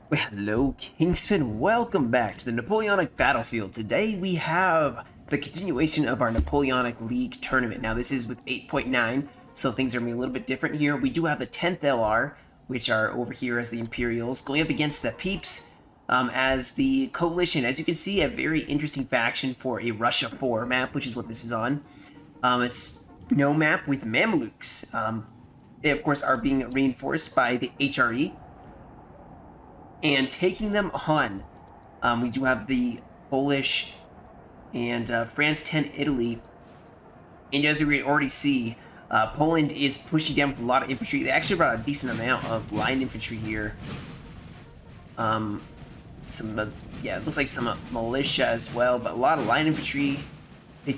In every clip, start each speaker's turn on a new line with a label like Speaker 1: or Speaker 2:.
Speaker 1: Well, hello, Kingston. Welcome back to the Napoleonic Battlefield. Today we have the continuation of our Napoleonic League tournament. Now, this is with 8.9, so things are going to be a little bit different here. We do have the 10th LR, which are over here as the Imperials, going up against the Peeps as the Coalition. As you can see, a very interesting faction for a Russia 4 map, which is what this is on. It's no map with Mamelukes. They, of course, are being reinforced by the HRE. And taking them on, we do have the Polish and France 10 Italy. And as we already see, Poland is pushing down with a lot of infantry. They actually brought a decent amount of line infantry here. It looks like some militia as well, but a lot of line infantry. They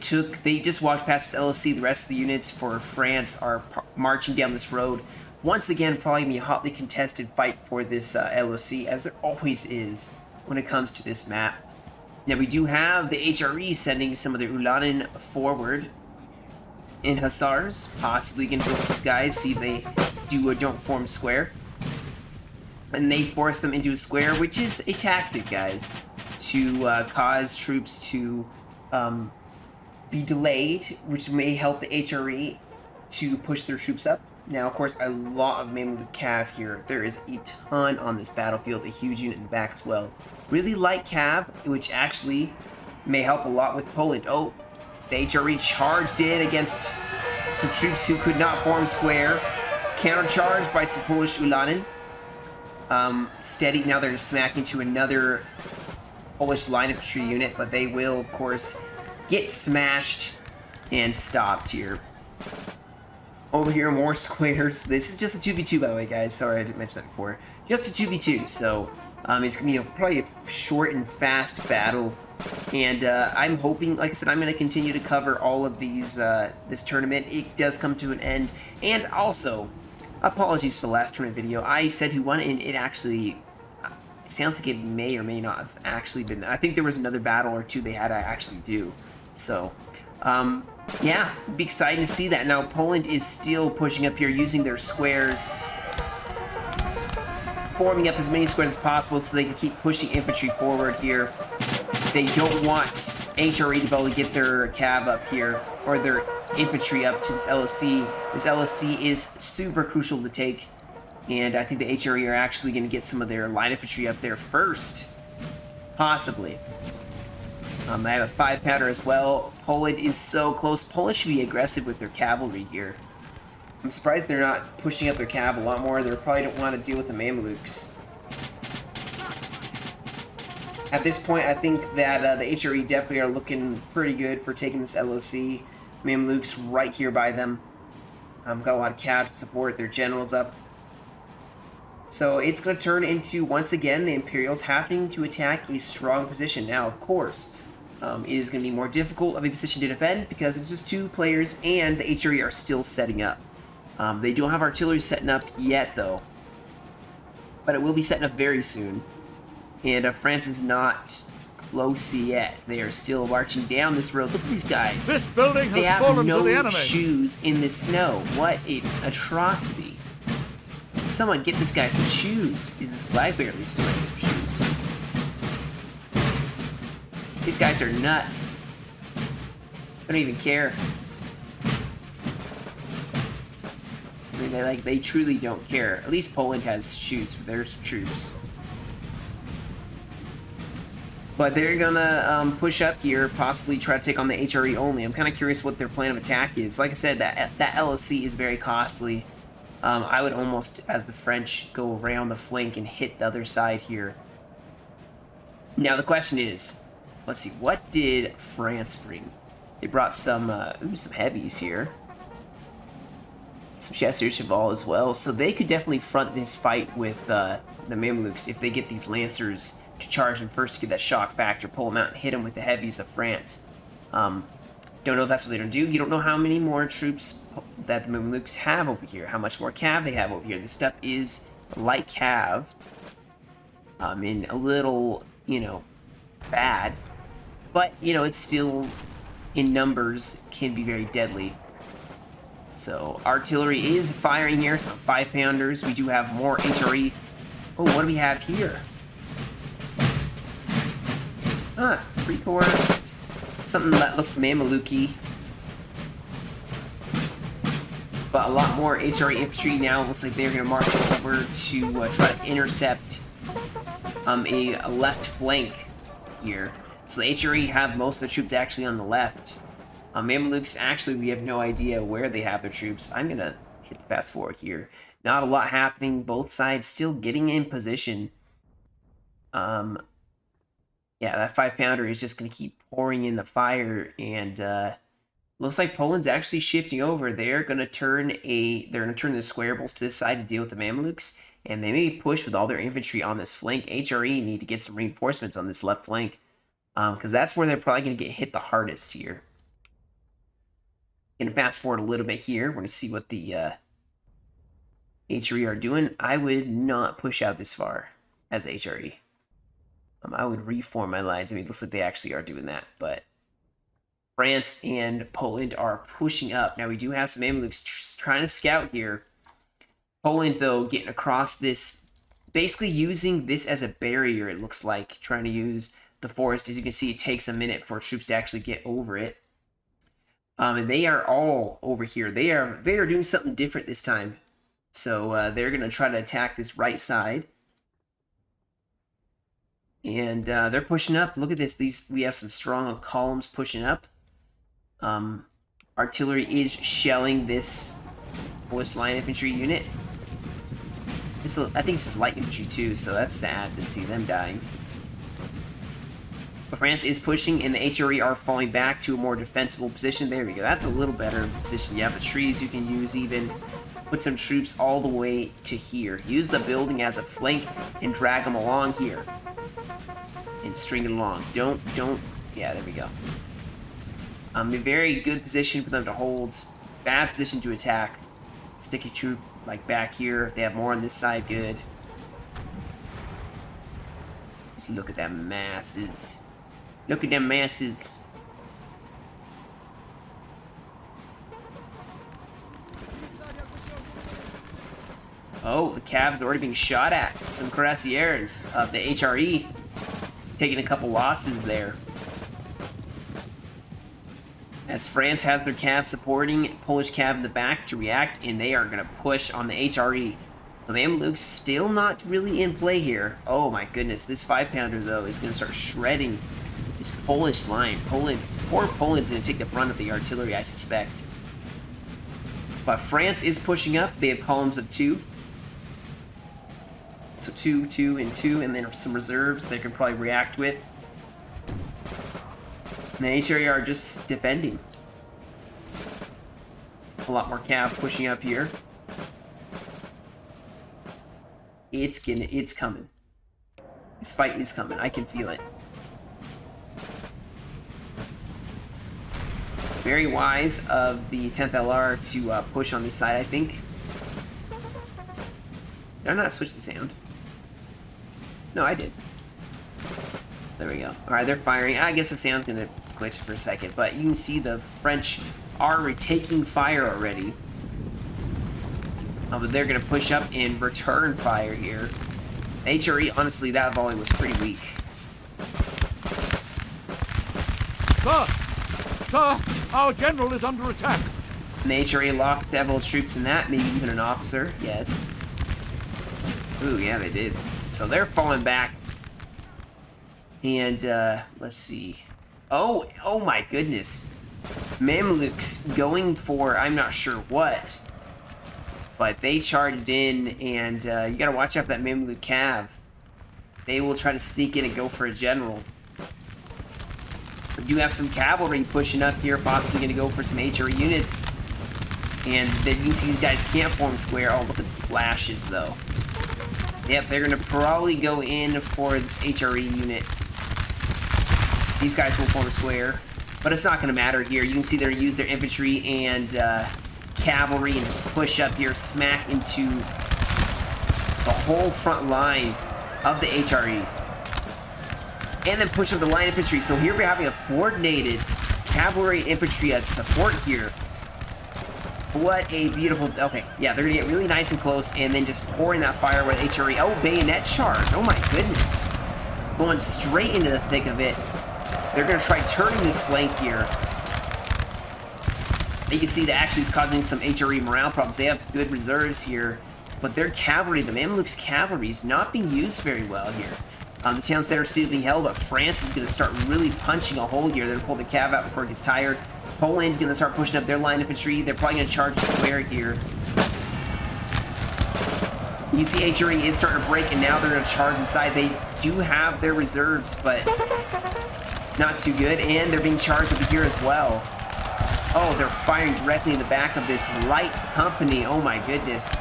Speaker 1: just walked past this LOC. The rest of the units for France are marching down this road. Once again, probably going to be a hotly contested fight for this LOC, as there always is when it comes to this map. Now, we do have the HRE sending some of their Ulanen forward in Hussars, possibly going to go with these guys, see if they do or don't form square. And they force them into a square, which is a tactic, guys, to cause troops to be delayed, which may help the HRE to push their troops up. Now, of course, a lot of Mamluk Cav here. There is a ton on this battlefield, a huge unit in the back as well. Really light Cav, which actually may help a lot with Poland. Oh, the HRE charged in against some troops who could not form square. Countercharged by some Polish Ulanen. Steady, now they're smacking to another Polish line infantry unit, but they will, of course, get smashed and stopped here. Over here, more squares. This is just a 2v2, by the way, guys. Sorry, I didn't mention that before. Just a 2v2, so it's going to be probably a short and fast battle. And I'm hoping, like I said, I'm going to continue to cover all of these, this tournament. It does come to an end. And also, apologies for the last tournament video. I said who won, and it actually, it sounds like it may or may not have actually been. I think there was another battle or two they had to actually do. So, yeah, it'd be exciting to see that. Now, Poland is still pushing up here using their squares, forming up as many squares as possible so they can keep pushing infantry forward here. They don't want HRE to be able to get their cav up here, or their infantry up to this LOC. This LOC is super crucial to take, and I think the HRE are actually going to get some of their line infantry up there first, possibly. I have a 5-pounder as well. Poland is so close. Poland should be aggressive with their cavalry here. I'm surprised they're not pushing up their cav a lot more. They probably don't want to deal with the Mamelukes. At this point, I think that the HRE definitely are looking pretty good for taking this LOC. Mamelukes right here by them. Got a lot of cav to support their generals up. So it's going to turn into, once again, the Imperials having to attack a strong position. Now, of course, it is going to be more difficult of a position to defend because it's just two players and the HRE are still setting up. They don't have artillery setting up yet, though. But it will be setting up very soon. And France is not close yet. They are still marching down this road. Look at these guys.
Speaker 2: This building has
Speaker 1: they have
Speaker 2: fallen
Speaker 1: no
Speaker 2: to the enemy.
Speaker 1: shoes in the snow. What an atrocity. Someone get this guy some shoes. He's flag bearer at least wearing some shoes. These guys are nuts. They don't even care. I mean, they truly don't care. At least Poland has shoes for their troops. But they're gonna push up here, possibly try to take on the HRE only. I'm kind of curious what their plan of attack is. Like I said, that LOC is very costly. I would almost, as the French, go around the flank and hit the other side here. Now the question is, let's see, what did France bring? They brought some heavies here. Some Chasseurs Cheval as well, so they could definitely front this fight with the Mamelukes if they get these Lancers to charge them first to get that shock factor, pull them out and hit them with the heavies of France. Don't know if that's what they're going to do. You don't know how many more troops that the Mamelukes have over here, how much more cav they have over here. This stuff is light cav, and a little, bad, but, it's still, in numbers, can be very deadly. So artillery is firing here, some 5-pounders. We do have more HRE. Oh, what do we have here? Ah, pre-core. Something that looks Mameluke-y. But a lot more HRE infantry now. Looks like they're going to march over to try to intercept a left flank here. So the HRE have most of the troops actually on the left. Mamelukes, actually, we have no idea where they have their troops. I'm going to hit fast forward here. Not a lot happening. Both sides still getting in position. Yeah, that 5-pounder is just going to keep pouring in the fire, and looks like Poland's actually shifting over. They're going to turn the squarables to this side to deal with the Mamelukes, and they may push with all their infantry on this flank. HRE need to get some reinforcements on this left flank, because that's where they're probably going to get hit the hardest here. Going to fast forward a little bit here. We're going to see what the HRE are doing. I would not push out this far as HRE. I would reform my lines. I mean, it looks like they actually are doing that, but France and Poland are pushing up. Now, we do have some Mamelukes trying to scout here. Poland, though, getting across this, basically using this as a barrier, it looks like, trying to use the forest. As you can see, it takes a minute for troops to actually get over it. And they are all over here. They are doing something different this time. So they're going to try to attack this right side. And they're pushing up. Look at this. We have some strong columns pushing up. Artillery is shelling this Polish line infantry unit. I think this is light infantry too, so that's sad to see them dying. But France is pushing, and the HRE are falling back to a more defensible position. There we go. That's a little better position. You have the trees you can use even. Put some troops all the way to here. Use the building as a flank and drag them along here. And string it along. Don't, yeah, there we go. A very good position for them to hold. Bad position to attack. Stick your troop, like, back here. If they have more on this side, good. Just look at them masses. Look at them masses. Oh, the Cavs are already being shot at. Some cuirassiers of the HRE. Taking a couple losses there. As France has their Cav supporting Polish Cav in the back to react, and they are going to push on the HRE. The Mamelukes still not really in play here. Oh my goodness, this 5-pounder though is going to start shredding this Polish line. Poor Poland's going to take the brunt of the artillery, I suspect. But France is pushing up. They have columns of 2. So 2, 2, and 2, and then some reserves they can probably react with. And the HRE are just defending. A lot more Cav pushing up here. It's coming. This fight is coming. I can feel it. Very wise of the 10th LR to push on this side, I think. Did I not switch the sound? No, I did. There we go. Alright, they're firing. I guess the sound's going to glitch for a second, but you can see the French are retaking fire already. But they're going to push up and return fire here. HRE, honestly, that volley was pretty weak.
Speaker 2: Sir, our general is under attack.
Speaker 1: And the HRE lost several troops in that, maybe even an officer. Yes. Ooh, yeah, they did. So they're falling back. And, let's see. Oh my goodness. Mamelukes going for, I'm not sure what. But they charged in, and you gotta watch out for that Mameluke Cav. They will try to sneak in and go for a general. We do have some cavalry pushing up here, possibly gonna go for some HRE units. And then you can see these guys can't form square. Oh, look at the flashes, though. Yep, they're gonna probably go in for this HRE unit. These guys will form a square, but it's not gonna matter here. You can see they're gonna use their infantry and cavalry and just push up here, smack into the whole front line of the HRE. And then push up the line infantry. So here we're having a coordinated cavalry infantry as support here. What a beautiful... Okay, yeah, they're going to get really nice and close and then just pouring that fire with HRE. Oh, bayonet charge. Oh, my goodness. Going straight into the thick of it. They're going to try turning this flank here. You can see that actually is causing some HRE morale problems. They have good reserves here, but their cavalry, the Mamluks' cavalry, is not being used very well here. The town center is still being held, but France is going to start really punching a hole here. They're going to pull the cav out before it gets tired. Poland's going to start pushing up their line infantry. They're probably going to charge the square here. You see HRE is starting to break, and now they're going to charge inside. They do have their reserves, but not too good, and they're being charged over here as well. Oh, they're firing directly in the back of this light company. Oh my goodness.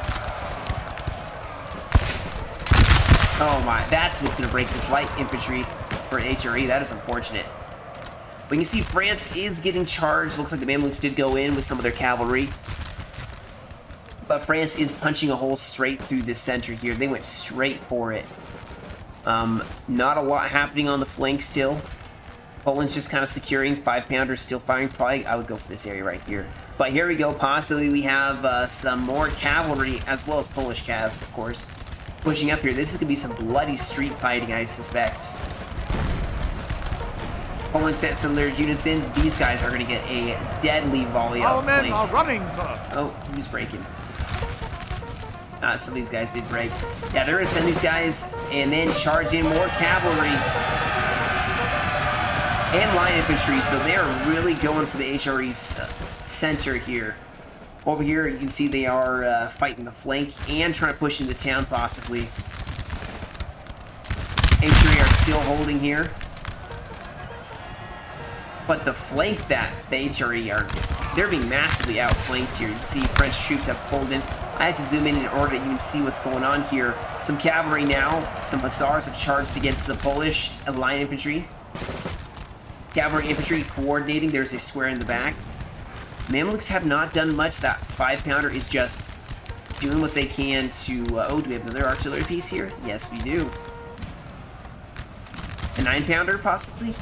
Speaker 1: Oh my, that's what's going to break this light infantry for HRE. That is unfortunate. We can see France is getting charged. Looks like the Mamluks did go in with some of their cavalry. But France is punching a hole straight through the center here. They went straight for it. Not a lot happening on the flank still. Poland's just kind of securing. 5-pounder still firing. Probably I would go for this area right here. But here we go. Possibly we have some more cavalry as well as Polish cav, of course, pushing up here. This is going to be some bloody street fighting, I suspect. Poland sent some of their units in. These guys are going to get a deadly volley
Speaker 2: Our
Speaker 1: of
Speaker 2: men
Speaker 1: flank.
Speaker 2: are running, sir.
Speaker 1: Oh, who's breaking? Some of these guys did break. Yeah, they're going to send these guys and then charge in more cavalry and line infantry, so they are really going for the HRE's center here. Over here, you can see they are fighting the flank and trying to push into town, possibly. HRE are still holding here. But the flank that the HRE are, they're being massively outflanked here. You can see French troops have pulled in. I have to zoom in order to even see what's going on here. Some cavalry now, some hussars have charged against the Polish line infantry. Cavalry infantry coordinating. There's a square in the back. Mamluks have not done much. That 5-pounder is just doing what they can to... oh, do we have another artillery piece here? Yes, we do. A 9-pounder, possibly?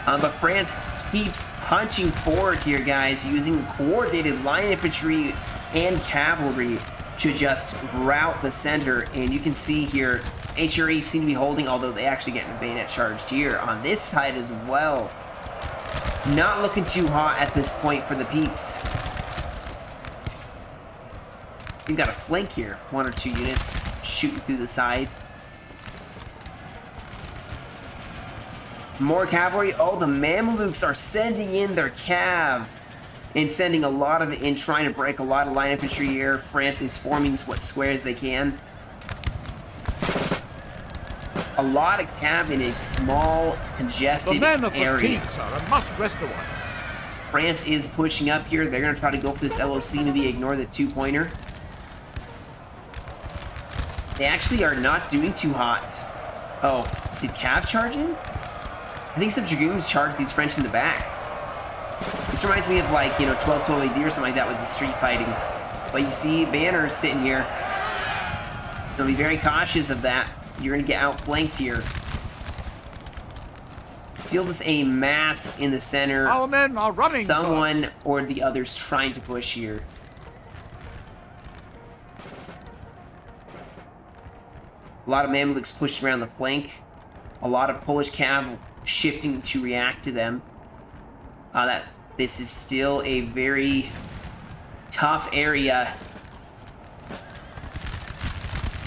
Speaker 1: But France keeps punching forward here, guys, using coordinated line infantry and cavalry to just rout the center. And you can see here, HRE seem to be holding, although they actually get a bayonet charged here on this side as well. Not looking too hot at this point for the Peeps. We've got a flank here. 1 or 2 units shooting through the side. More cavalry. Oh, the Mamluks are sending in their cav and sending a lot of it in, trying to break a lot of line infantry here. France is forming what squares they can. A lot of cav in a small, congested area.
Speaker 2: The men of the Peeps are a must-rest away.
Speaker 1: France is pushing up here. They're going to try to go for this LOC, maybe ignore the 2-pointer. They actually are not doing too hot. Oh, did cav charge in? I think some Dragoons charged these French in the back. This reminds me of, like, 12 AD or something like that with the street fighting. But you see Banner's sitting here. They'll be very cautious of that. You're going to get outflanked here. Still just a mass in the center.
Speaker 2: Our men are running,
Speaker 1: Someone
Speaker 2: sir.
Speaker 1: or the others trying to push here. A lot of Mamluks pushed around the flank. A lot of Polish cav shifting to react to them. This is still a very tough area.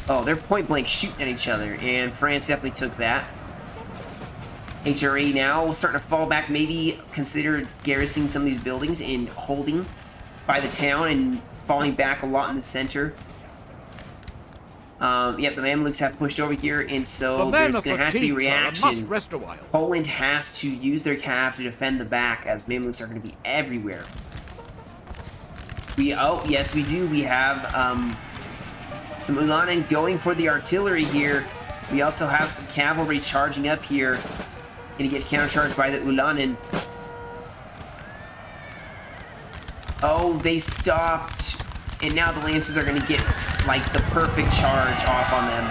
Speaker 1: Oh, they're point blank shooting at each other, and France definitely took that. HRE now starting to fall back, maybe consider garrisoning some of these buildings and holding by the town and falling back a lot in the center. Yep, the Mamluks have pushed over here, and so there's going to have to be reaction. Poland has to use their cav to defend the back, as Mamluks are going to be everywhere. Oh, yes, we do. We have some Ulanen going for the artillery here. We also have some cavalry charging up here. Going to get countercharged by the Ulanen. Oh, they stopped. And now the Lancers are going to get, like, the perfect charge off on them.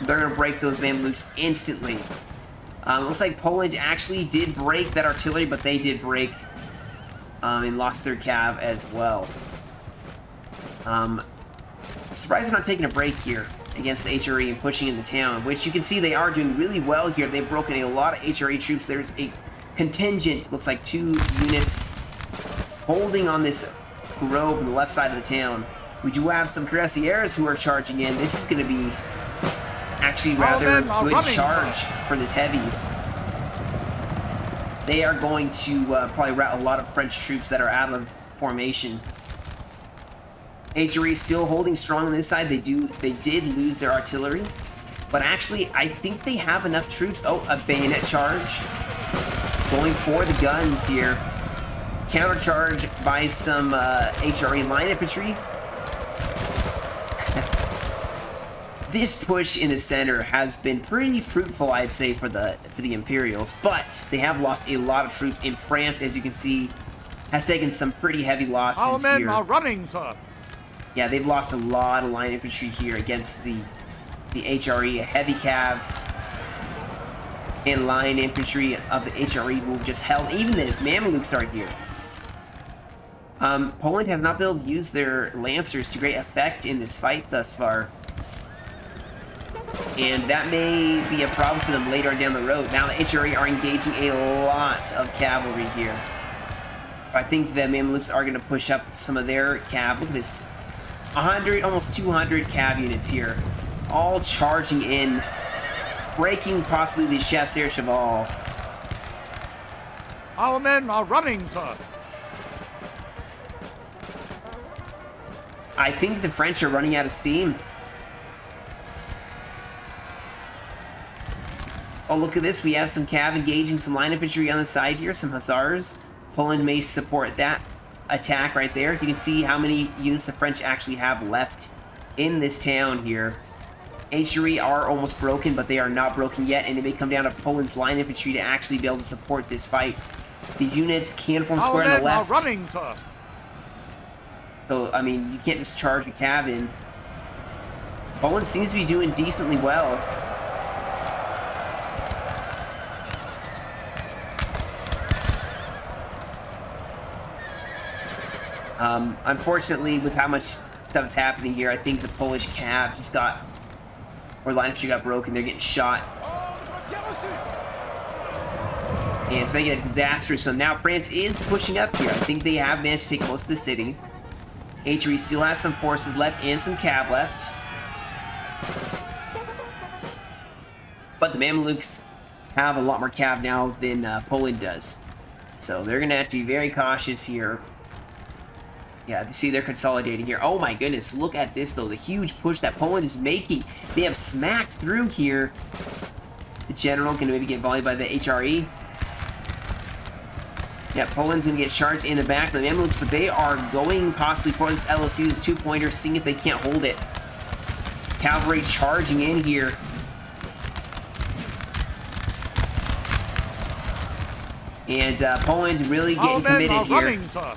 Speaker 1: They're going to break those Mamluks instantly. Looks like Poland actually did break that artillery, but they did break and lost their cav as well. I'm surprised they're not taking a break here. against the HRE and pushing into town, which you can see they are doing really well here. They've broken a lot of HRE troops. There's a contingent, looks like 2 units holding on this grove on the left side of the town. We do have some cuirassiers who are charging in. This is going to be actually rather good charge for this heavies. They are going to probably rout a lot of French troops that are out of formation. HRE still holding strong on this side. They did lose their artillery, but actually I think they have enough troops. Oh, a bayonet charge going for the guns here. Countercharge by some HRE line infantry. This push in the center has been pretty fruitful, I'd say, for the Imperials, but they have lost a lot of troops. In France, as you can see, has taken some pretty heavy losses
Speaker 2: Our men
Speaker 1: here.
Speaker 2: are running, sir.
Speaker 1: Yeah, they've lost a lot of line infantry here against the HRE. A heavy cav and line infantry of the HRE will just held. Even the Mamelukes are here. Poland has not been able to use their Lancers to great effect in this fight thus far. And that may be a problem for them later down the road. Now the HRE are engaging a lot of cavalry here. I think the Mamelukes are going to push up some of their cav. Look at this. 100, almost 200 cav units here. All charging in. Breaking possibly the Chasseurs Cheval.
Speaker 2: Our men are running, sir.
Speaker 1: I think the French are running out of steam. Oh, look at this. We have some cav engaging some line infantry on the side here. Some hussars. Poland may support that attack right there. You can see how many units the French actually have left in this town here. HRE are almost broken, but they are not broken yet, and it may come down to Poland's line infantry to actually be able to support this fight. These units can form square on the left.
Speaker 2: Our men are running, sir.
Speaker 1: So, I mean, you can't just charge a cav in. Poland seems to be doing decently well. Unfortunately, with how much stuff is happening here, I think the Polish cav just got, or line infantry got broken. They're getting shot. And it's making it disastrous. So now France is pushing up here. I think they have managed to take most of the city. HRE still has some forces left and some cav left. But the Mamelukes have a lot more cav now than Poland does. So they're going to have to be very cautious here. Yeah, you see they're consolidating here. Oh my goodness, look at this though. The huge push that Poland is making. They have smacked through here. The general can maybe get volleyed by the HRE. Yeah, Poland's going to get charged in the back of the Mamelukes, but they are going possibly for this LOC, this 2-pointer, seeing if they can't hold it. Cavalry charging in here. And Poland really getting committed here.
Speaker 2: Running, sir.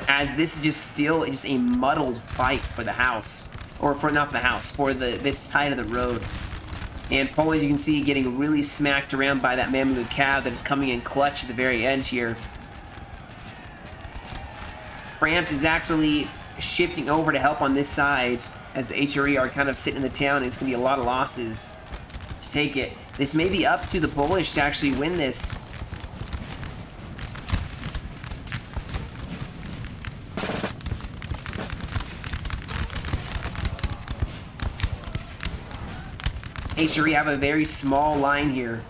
Speaker 1: As this is just still just a muddled fight for the house. Or for, not the house, for this side of the road. And Poland, you can see, getting really smacked around by that Mameluke cav that is coming in clutch at the very end here. France is actually shifting over to help on this side, as the HRE are kind of sitting in the town, and it's going to be a lot of losses to take it. This may be up to the Polish to actually win this. HRE have a very small line here.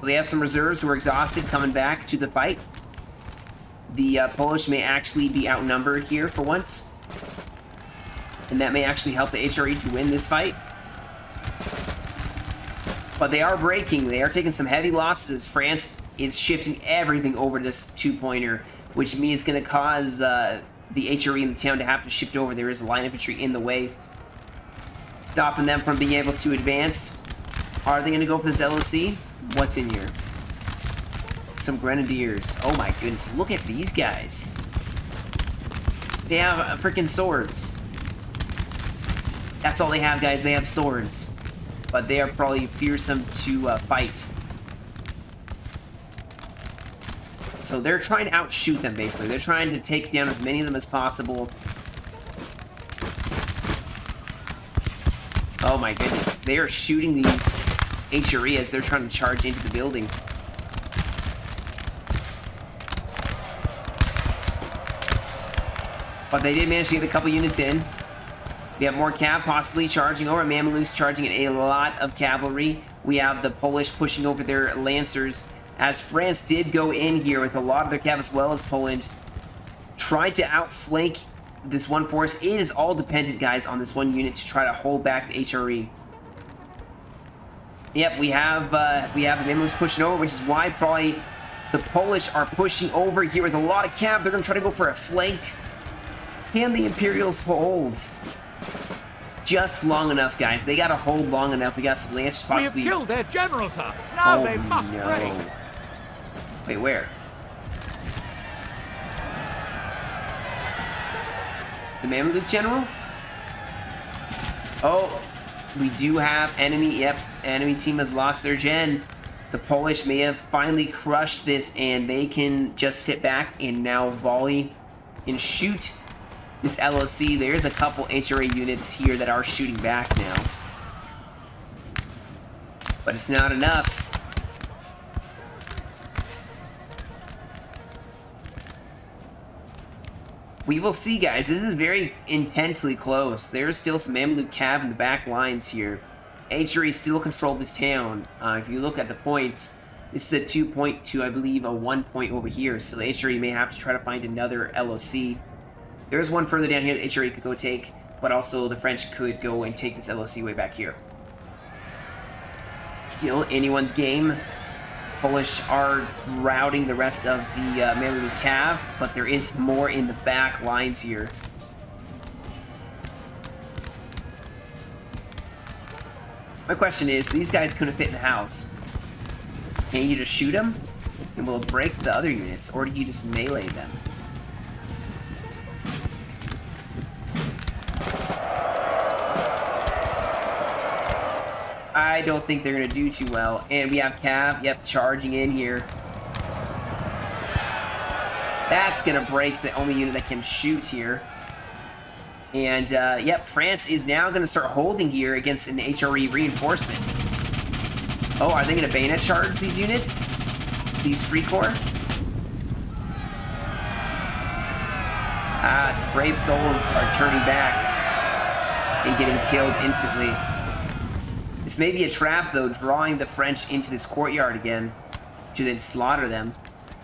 Speaker 1: They have some reserves who are exhausted coming back to the fight. The Polish may actually be outnumbered here for once. And that may actually help the HRE to win this fight. But they are breaking. They are taking some heavy losses. France is shifting everything over to this 2-pointer, which means it's going to cause the HRE in the town to have to shift over. There is a line infantry in the way, stopping them from being able to advance. Are they going to go for this LOC? What's in here? Some grenadiers. Oh my goodness, look at these guys. They have freaking swords. That's all they have, guys. They have swords. But they are probably fearsome to fight. So they're trying to outshoot them, basically. They're trying to take down as many of them as possible. Oh my goodness. They are shooting these HRE as they're trying to charge into the building. But they did manage to get a couple units in. We have more cav possibly charging over. Mamelukes charging in a lot of cavalry. We have the Polish pushing over their lancers, as France did go in here with a lot of their cav, as well as Poland. Tried to outflank this one force. It is all dependent, guys, on this one unit to try to hold back the HRE. Yep, we have the Mamelukes pushing over, which is why probably the Polish are pushing over here with a lot of cav. They're going to try to go for a flank. Can the Imperials hold? Just long enough, guys. They got to hold long enough. We got some lancers possibly.
Speaker 2: We have killed their general, sir. Now they must break.
Speaker 1: Wait, where? The Mameluke general? Oh, we do have enemy. Yep, enemy team has lost their gen. The Polish may have finally crushed this, and they can just sit back and now volley and shoot this LOC. There's a couple HRA units here that are shooting back now. But it's not enough. We will see, guys. This is very intensely close. There's still some Mamluk cav in the back lines here. HRE still control this town. If you look at the points, this is a 2 to, I believe, a 1 point over here. So the HRE may have to try to find another LOC. There's one further down here that HRE could go take, but also the French could go and take this LOC way back here. Still anyone's game. Polish are routing the rest of the Mamluk cav, but there is more in the back lines here. My question is, these guys couldn't fit in the house. Can you just shoot them? And will it break the other units, or do you just melee them? I don't think they're going to do too well. And we have cav, yep, charging in here. That's going to break the only unit that can shoot here. And, yep, France is now going to start holding here against an HRE reinforcement. Oh, are they going to bayonet charge these units? These Free Corps? Ah, some brave souls are turning back and getting killed instantly. This may be a trap, though, drawing the French into this courtyard again to then slaughter them,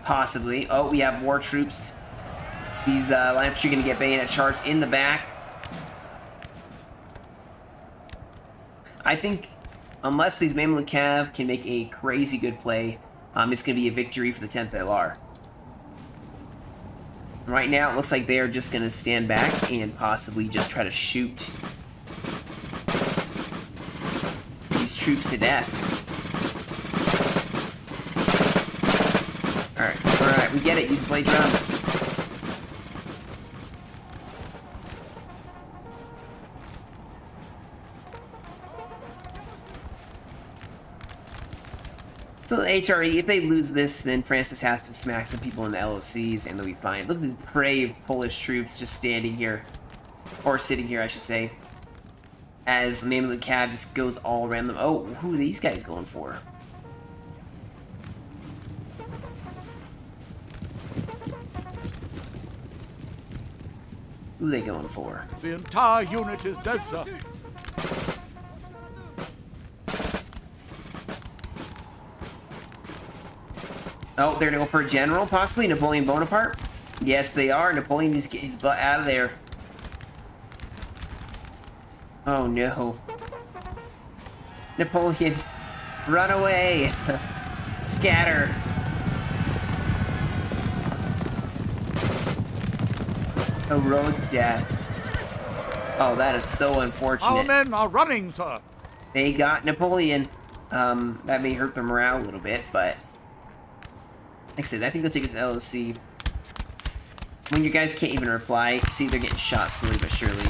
Speaker 1: possibly. Oh, we have more troops. These line infantry are going to get bayonet charged in the back. I think, unless these Mamluk Cav can make a crazy good play, it's going to be a victory for the 10th LR. Right now, it looks like they are just going to stand back and possibly just try to shoot these troops to death. Alright, we get it. You can play drums. So the HRE, if they lose this, then Francis has to smack some people in the LOCs and they'll be fine. Look at these brave Polish troops just standing here. Or sitting here, I should say. As Mamluk Cav just goes all around them. Oh, who are these guys going for? Who are they going for?
Speaker 2: The entire unit is dead, sir.
Speaker 1: Oh, they're gonna go for a general, possibly? Napoleon Bonaparte? Yes, they are. Napoleon needs to get his butt out of there. Oh, no. Napoleon, run away. Scatter. Heroic death. Oh, that is so unfortunate.
Speaker 2: Our men are running, sir.
Speaker 1: They got Napoleon. That may hurt their morale a little bit, but like I said, I think they'll take his LOC. When you guys can't even reply, see they're getting shot slowly but surely.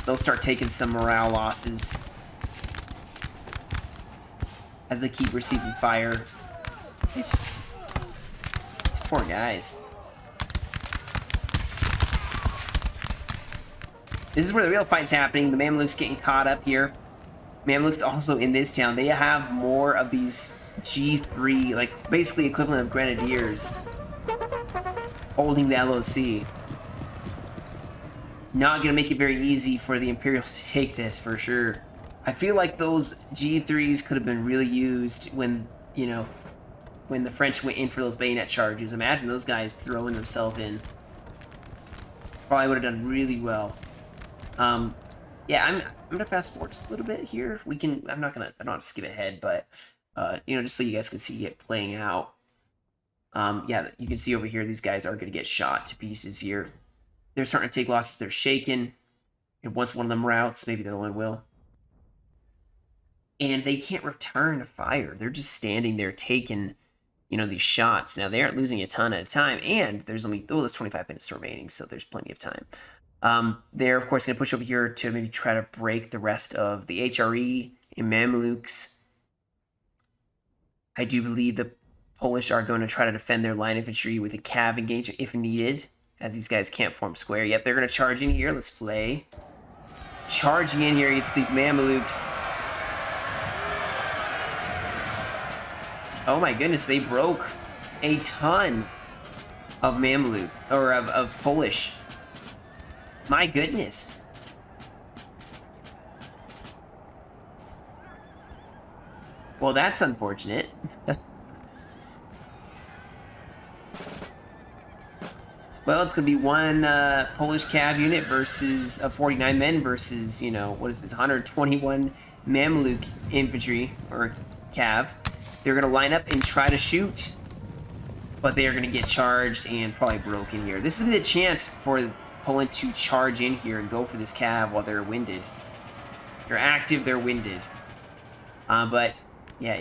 Speaker 1: They'll start taking some morale losses as they keep receiving fire. poor guys. This is where the real fight's happening. The Mamluks getting caught up here. Mamluks also in this town. They have more of these G3, like basically equivalent of Grenadiers, holding the LOC. Not going to make it very easy for the Imperials to take this, for sure. I feel like those G3s could have been really used when, you know, when the French went in for those bayonet charges. Imagine those guys throwing themselves in. Probably would have done really well. Yeah, I'm gonna fast forward just a little bit here. We can. I don't have to skip ahead, but you know, just so you guys can see it playing out. Yeah, you can see over here these guys are gonna get shot to pieces here. They're starting to take losses. They're shaken, and once one of them routes, maybe the other one will. And they can't return fire. They're just standing there taking, you know, these shots. Now they aren't losing a ton at a time, and there's only there's 25 minutes remaining, so there's plenty of time. They're, of course, going to push over here to maybe try to break the rest of the HRE and Mamluks. I do believe the Polish are going to try to defend their line infantry with a cav engagement if needed, as these guys can't form square. Yep, they're going to charge in here. Let's play. Charging in here against these Mamluks. Oh my goodness, they broke a ton of Mamluk, or of Polish. My goodness. Well, that's unfortunate. Well, it's going to be one Polish cav unit versus 49 men versus, you know, what is this, 121 Mamluk infantry, or cav. They're going to line up and try to shoot, but they are going to get charged and probably broken here. This is the chance for Poland to charge in here and go for this cav while they're winded. They're active, they're winded. But yeah,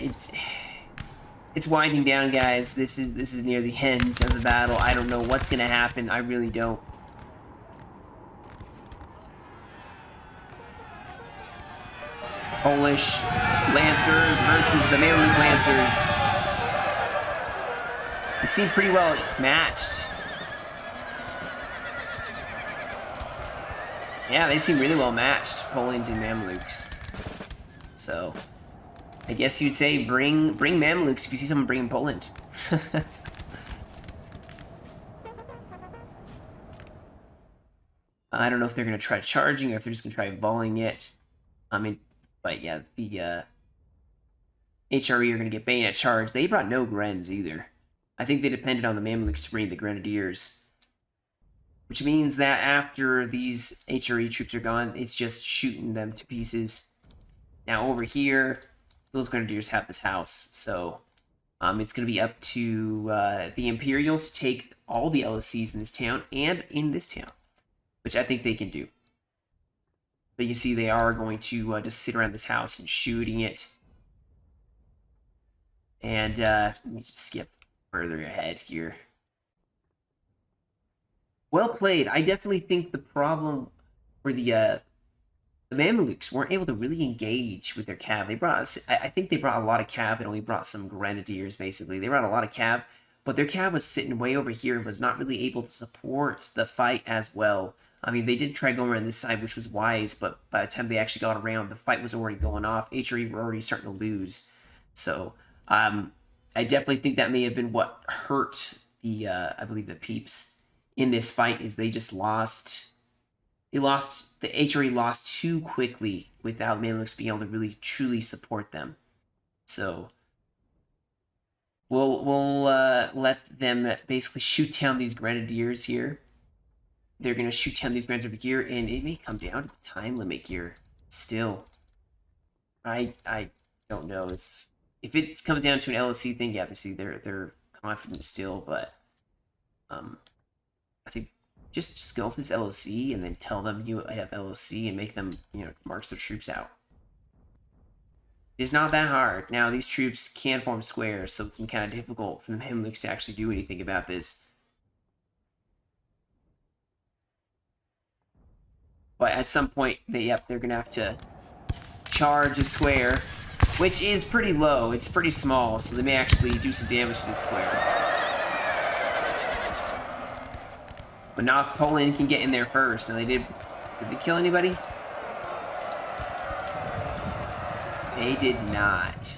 Speaker 1: it's winding down, guys. This is near the end of the battle. I don't know what's gonna happen. I really don't. Polish Lancers versus the Mamluk Lancers. They seem pretty well matched. Yeah, they seem really well matched, Poland and Mamluks. So, I guess you'd say bring Mamluks if you see someone bringing Poland. I don't know if they're going to try charging or if they're just going to try volleying it. I mean, but yeah, the HRE are going to get bayonet charge. They brought no Grens either. I think they depended on the Mamluks to bring the Grenadiers. Which means that after these HRE troops are gone, it's just shooting them to pieces. Now over here, those Grenadiers have this house, so it's going to be up to the Imperials to take all the LSCs in this town and in this town, which I think they can do. But you see, they are going to just sit around this house and shooting it. And let me just skip further ahead here. Well played. I definitely think the problem for the Mamluks weren't able to really engage with their cav. They brought, I think they brought a lot of cav and only brought some Grenadiers, basically. They brought a lot of cav, but their cav was sitting way over here and was not really able to support the fight as well. I mean, they did try going around this side, which was wise, but by the time they actually got around, the fight was already going off. HRE were already starting to lose. So, I definitely think that may have been what hurt the, I believe, the Peeps in this fight, is they just lost. The HRE lost too quickly without Mamluks being able to really truly support them. So we'll let them basically shoot down these Grenadiers here. They're gonna shoot down these Grenadiers over here, and it may come down to the time limit here. Still, I don't know if it comes down to an LSC thing. Yeah, obviously they're confident still, but I think just go for this LOC and then tell them you have LOC and make them, you know, march their troops out. It's not that hard. Now, these troops can form squares, so it's kind of difficult for the Mamluks to actually do anything about this. But at some point, they're going to have to charge a square, which is pretty low. It's pretty small, so they may actually do some damage to this square. But now if Poland can get in there first, and they did they kill anybody? They did not.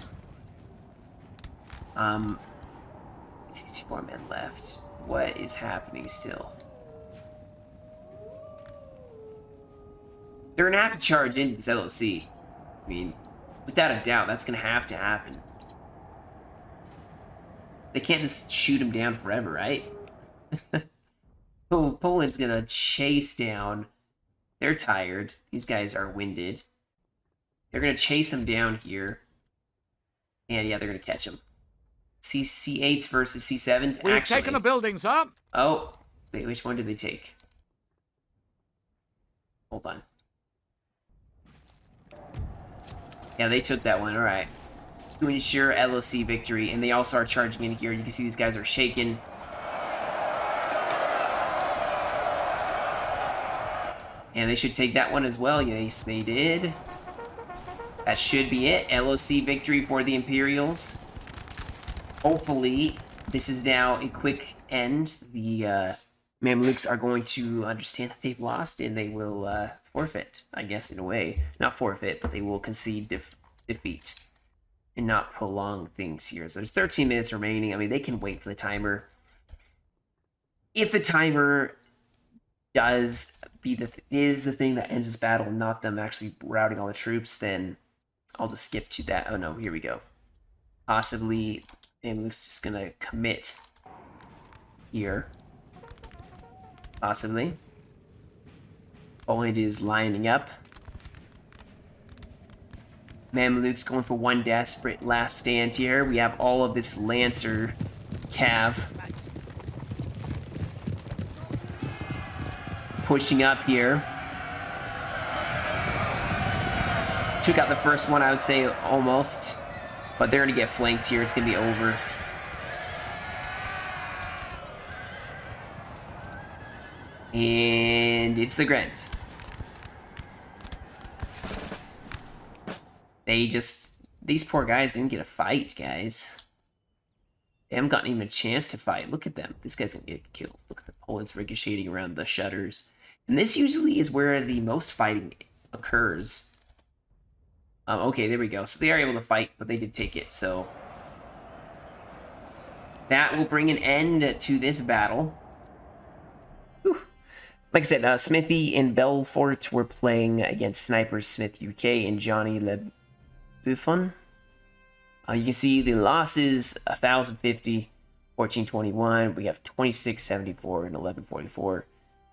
Speaker 1: 64 men left. What is happening still? They're gonna have to charge into this LOC. I mean, without a doubt, that's gonna have to happen. They can't just shoot him down forever, right? So Poland's gonna chase down. They're tired. These guys are winded. They're gonna chase him down here. And yeah, they're gonna catch him. C8s versus C7s.
Speaker 2: We've
Speaker 1: actually
Speaker 2: taken a building, sir.
Speaker 1: Oh, wait, which one did they take? Hold on. Yeah, they took that one. All right. To ensure LOC victory, and they also are charging in here. You can see these guys are shaking. And they should take that one as well. Yes, they did. That should be it. LOC victory for the Imperials. Hopefully, this is now a quick end. The Mamluks are going to understand that they've lost, and they will forfeit, I guess, in a way. Not forfeit, but they will concede defeat and not prolong things here. So there's 13 minutes remaining. I mean, they can wait for the timer. If the timer is the thing that ends this battle, not them actually routing all the troops, then I'll just skip to that. Oh no, here we go. Possibly, Mamluk's just gonna commit here. Possibly. Poland is lining up. Mamluk's going for one desperate last stand here. We have all of this Lancer cav pushing up here. Took out the first one, I would say, almost. But they're going to get flanked here. It's going to be over. And it's the Grens. These poor guys didn't get a fight, guys. They haven't gotten even a chance to fight. Look at them. This guy's going to get killed. Look at the Poland's ricocheting around the shutters. And this usually is where the most fighting occurs. Okay, there we go. So they are able to fight, but they did take it. So that will bring an end to this battle. Whew. Like I said, Smithy and Belfort were playing against Snipers Smith UK and Johnny Le Buffon. You can see the losses: 1,050, 1421. We have 2674 and 1144.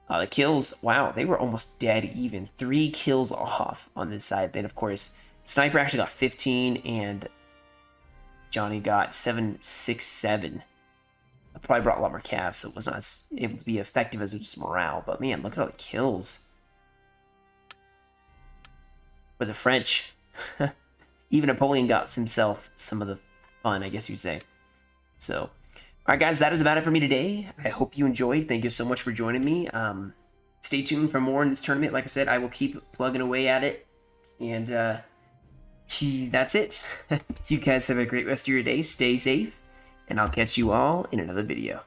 Speaker 1: The kills, wow, they were almost dead even. 3 kills off on this side. Then, of course, Sniper actually got 15, and Johnny got 767. I probably brought a lot more calves, so it was not as able to be effective as just morale. But man, look at all the kills for the French. Even Napoleon got himself some of the fun, I guess you'd say. So, alright guys, that is about it for me today. I hope you enjoyed. Thank you so much for joining me. Stay tuned for more in this tournament. Like I said, I will keep plugging away at it. And that's it. You guys have a great rest of your day. Stay safe. And I'll catch you all in another video.